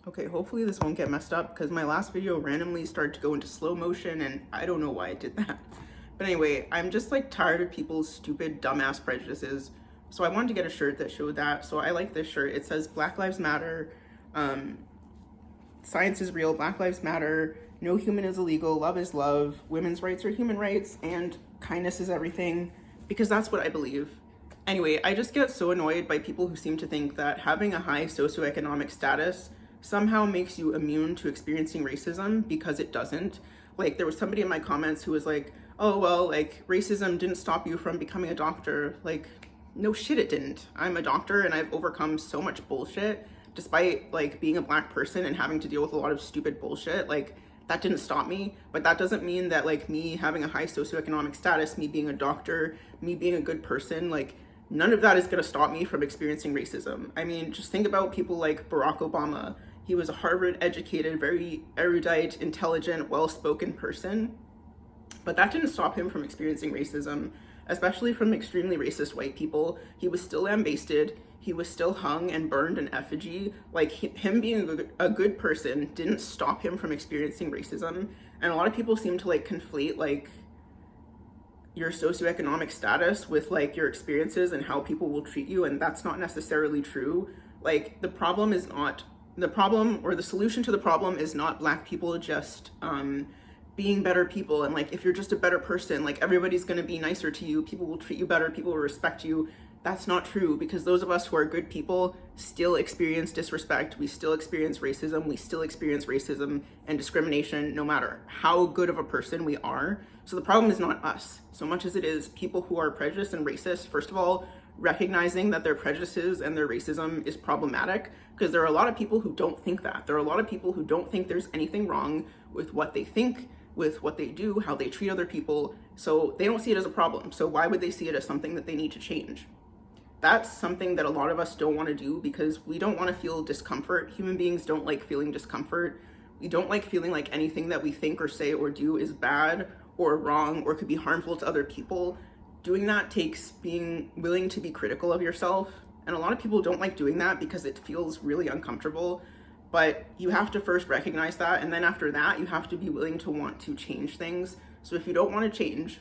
Okay, hopefully this won't get messed up because my last video randomly started to go into slow motion and I don't know why it did that. But anyway, I'm just like tired of people's stupid dumbass prejudices. So I wanted to get a shirt that showed that. So I like this shirt. It says Black Lives Matter, science is real, Black Lives Matter, no human is illegal, love is love, women's rights are human rights, and kindness is everything, because that's what I believe. Anyway, I just get so annoyed by people who seem to think that having a high socioeconomic status somehow makes you immune to experiencing racism, because it doesn't. Like, there was somebody in my comments who was like, oh, well, like, racism didn't stop you from becoming a doctor. Like, no shit, it didn't. I'm a doctor and I've overcome so much bullshit despite like being a Black person and having to deal with a lot of stupid bullshit. Like, that didn't stop me, but that doesn't mean that like me having a high socioeconomic status, me being a doctor, me being a good person, like none of that is going to stop me from experiencing racism. I mean, just think about people like Barack Obama. He was a Harvard educated, very erudite, intelligent, well-spoken person, but that didn't stop him from experiencing racism, especially from extremely racist white people. He was still lambasted. He was still hung and burned in effigy. Like, him being a good person didn't stop him from experiencing racism. And a lot of people seem to like conflate like your socioeconomic status with like your experiences and how people will treat you, and that's not necessarily true. Like, the problem is not the problem, or the solution to the problem is not Black people just being better people, and like if you're just a better person, like everybody's going to be nicer to you, people will treat you better, people will respect you. That's not true, because those of us who are good people still experience disrespect, we still experience racism, and discrimination no matter how good of a person we are. So the problem is not us so much as it is people who are prejudiced and racist. First of all, recognizing that their prejudices and their racism is problematic, because there are a lot of people who don't think that. There are a lot of people who don't think there's anything wrong with what they think, with what they do, how they treat other people. So they don't see it as a problem. So why would they see it as something that they need to change? That's something that a lot of us don't want to do, because we don't want to feel discomfort. Human beings don't like feeling discomfort. We don't like feeling like anything that we think or say or do is bad or wrong or could be harmful to other people. Doing that takes being willing to be critical of yourself. And a lot of people don't like doing that because it feels really uncomfortable. But you have to first recognize that. And then after that, you have to be willing to want to change things. So if you don't want to change,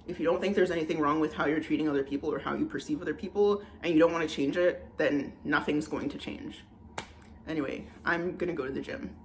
if you don't think there's anything wrong with how you're treating other people or how you perceive other people, and you don't want to change it, then nothing's going to change. Anyway, I'm gonna go to the gym.